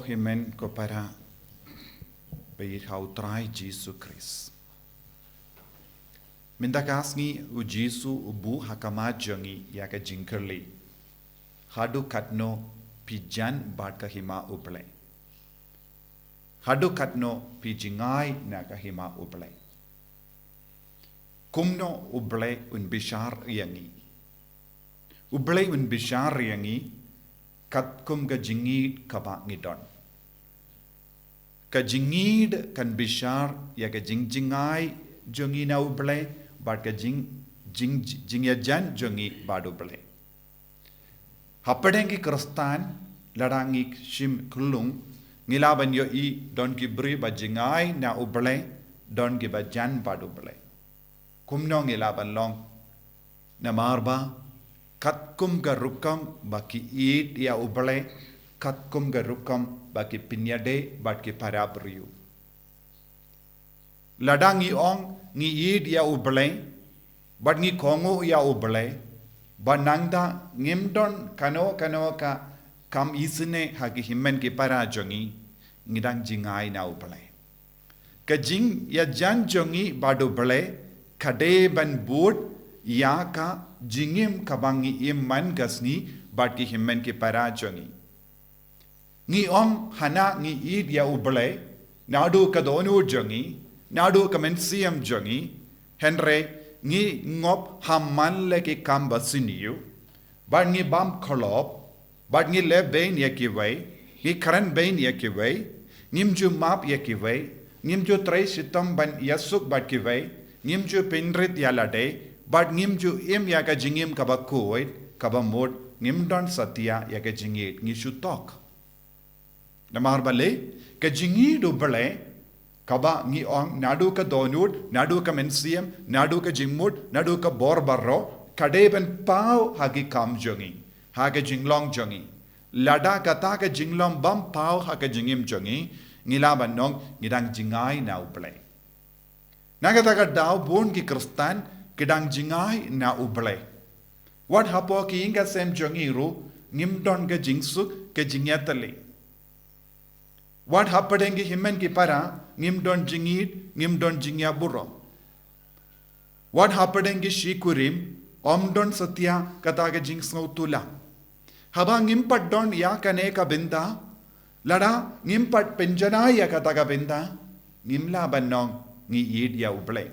himen kepada berhautrai Yesus Kristus. Minta kasih u Yesus ubu hakama jangi ya ke jingkerli. Hadu katno pijan bad kahima U Blei. Hadu katno pi jingngai na kahima U Blei. Kumno U Blei un bishar yangi. U Blei un bishar yangi kat kum ga jingid kaba ngidon. Ka jingid kan bishar ya ka jingngai jongi na U Blei bad ka jingya jan jongi bad U Blei. Hapadengi Kristan ladangi shim kulung ngilaban yo I don ki bri ba jingai na U Blei don ki ba jan bad U Blei. Kumno ngilaban long na marba kat kum ga rukam baki eat ya U Blei kat kum ga rukam baki pinyade bad ki parabriu. Ladangi ong ngi eat ya U Blei bad ngi kongo ya U Blei banangda ngimdon kano ka kam isine hagi himmen ki para jongi ngidang jingai na U Blei. Ka jing ya jan jongi badu Blei kade ban bud ya ka jingim kabangi iman gasni bad ki himmen ki para jongi. Ngi ong hana ngi id ya U Blei nadu ka donu jongi nadu ka mensiam jongi henre ngi ngop hamman leki kam basiniu bad ngi bam kolop bad ngi le bein yakiwai ngi karan bein yakiwai nimju map yakiwai nimju trai sitam ban yasuk bad kiwai nimju pinrit yalade bad nimju im yaka jingim kabakoi kabamod nimdon satya yaka jingit ngi shutok namar bale ka jingi do bale kaba ngi ong nadu ka donut nadu ka mensiam nadu ka jingmut nadu ka borbarro kadeben pau hagi kam jongi haga jinglong jongi lada kata ka jinglong bam pau haga jingim jongi ngilaban nong ngidang jingai na U Blei nagata ka daw bon ki Kristan kidang jingai na U Blei what hapo ki inga sem jongi ru ngimdon ka jingsuk ka jingyatali what hapadengi himmen ki para ngimdon jingid ngimdon jingya burro what hapadengi shikurim omdon satya kataga jingsngau tula haba ngimpat don ya kane ka binda lada ngimpat penjana ya kataga binda ngimla banong ngi yid ya U Blei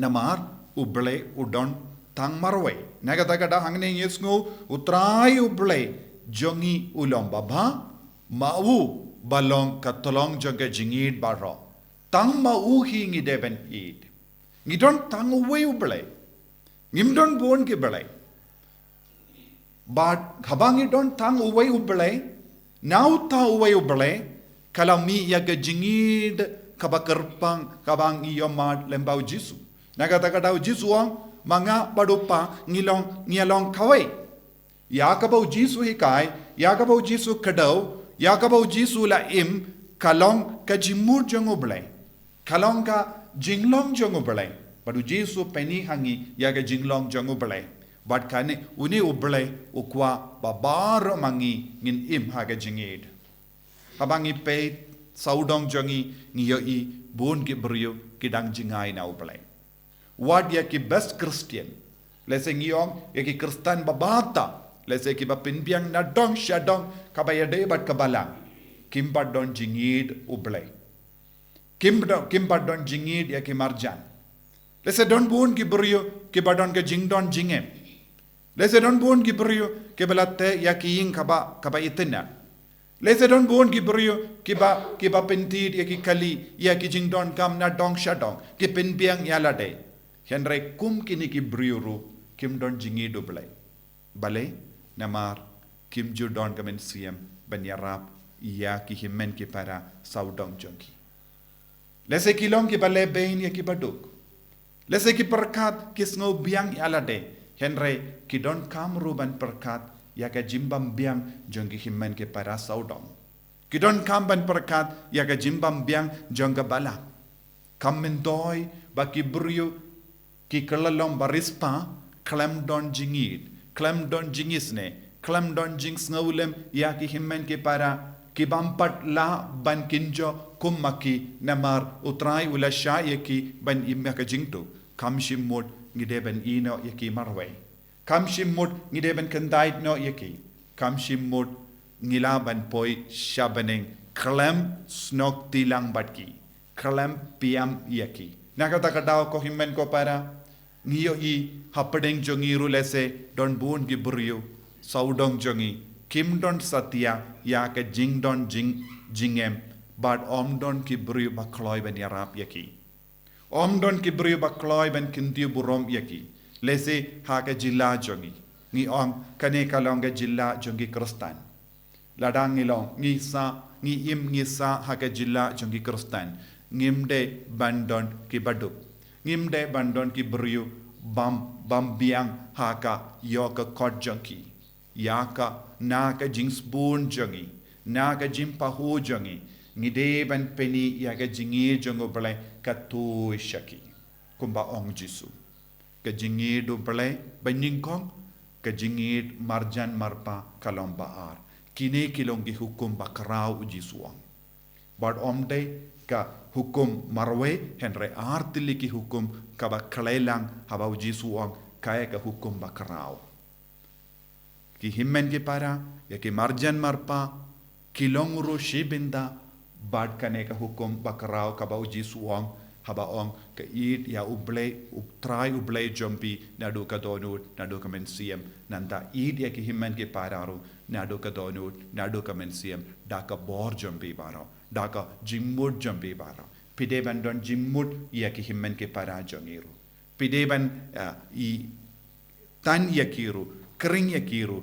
namar U Blei udon tang marwai nagataga da hangne yesngu utrai U Blei jongi ulom baba mau balong katolong jaga jingid baro tang ma uhi ngi deben id ngi don tang uwe U Blei ngim don bon ki Blei but khabangi don tang uwe U Blei now ta uwe U Blei kalami yaga jingid kabakerpang kabang iyomat lembau Jisu nagata kadau Jisu ang mga padupa ngilong kawai yakabau Jisu hikai yakabau Jisu kadau yakabau Jisu la im kalong ka jimur jong U Blei kalong ka jinglong jong U Blei padu Jisu peni hangi yaga jinglong jong U Blei bad kane uni U Blei ukwa babaro mangi ngin im haga jingid habangi pe saudong jongi ngiyo I bun ki brio kidang jingai na U Blei wad ya ki best Christian lese ngiyong ya ki Kristan babata lese ki bapinbiang na dong shadong kabayade bat kabalang kimpat don jingid U Blei kimpat don jingid ya ki marjan lese don bun ki brio ki badon ke jingdon jingem lese don bun ki brio ki balate ya ki ing kaba itena lese don bun ki brio ki ba pentid ya ki kali ya ki jingdon kam na dong shadong ki pinbiang yalade henry kum kini ki brio ru kim don jingid U Blei bale namar kim ju don kamen siam banyarap ya ki himmen ki para saudong jongi lese kilong ki bale bein ya ki baduk lese ki perkat ki sngo biang alade henry ki don kam ruban perkat ya ka jimbam biang jongi himmen ki para saudong ki don kam ban perkat ya ka jimbam biang jonga bala kam mendoy ba ki brio ki kelalong barispa klam don jingid klam don jingisne klam don jings ngawlem ya ki himmen ke para kibampat la ban kinjo kummaki namar utrai ula sha yaki ban imaka jingtu kam shimmut ngide ban ino yaki marway kam shimmut ngide ban kandait no yaki kam shimmut ngilaban poi shabaneng klem snok tilang batki klem piam yaki nakata kadao ko himmen ko para ngiyo i hapadeng jongi rulese don bun giburiyo saudong jongi kim don satya ya ke jing don jingem bad om don kiburiyo bakloy ben yarap yaki om don kiburiyo bakloy ben kintiyo burom yaki lese ha ke jilla jongi ni om kane kalong ke jilla jongi kristan ladang ngilong ngi sa ha ke jilla jongi kristan ngimde bandon ki baduk ngimde bandon ki beriu bam biang haka yoka kot jongki yaka naka jing spoon jongi naka jim pahu jongi ngide ban peni yaga jingi jongo bale katu shaki kumba ong jisu ke jingi do bale banyingkong ke jingi marjan marpa kalombaar kini kilongi hukum bakrau jisuang bad omde ka hukum marwe henre artiliki hukum kaba kalelang haba uji suang kaya ka hukum bakrao ki himmen ki para ya ki marjan marpa kilonguru shibinda bad kane ka hukum bakrao kaba uji suang haba ong ka id ya try U Blei jompi nadu ka donut nadu ka mensiem nanda id ya ki himmen ki pararu nadu ka donut nadu ka mensiem da ka bor jompi baro daka jimmut jambi bara pideban don jimmut yaki himmen ke para jongiru pideban i tan yakiru kring yakiru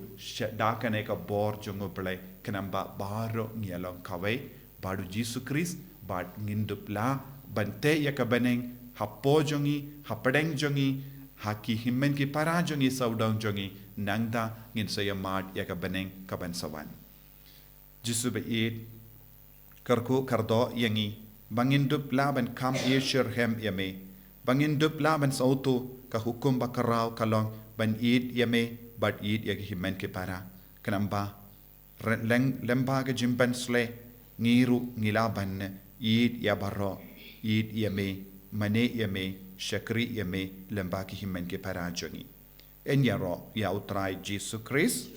daka ne ka bor jongo play kanamba baro ngialong kawe badu jisu kris bad ngindupla bante yakabaneng hapo jongi hapadeng jongi haki himmen ke para jongi saudang jongi nangda ngin sayamat yakabaneng kabansawan jisu be karku kardo yangi bangindup laban kam yeshir hem yame bangindup laban sautu ka hukum bakarau kalong ban id yame bad id yag himen ke para kanamba lemba ga jimban sle ngiru ngilaban id ya baro id yame mane yame shakri yame lemba ki himen ke para jongi en yaro ya utrai Jesus Christ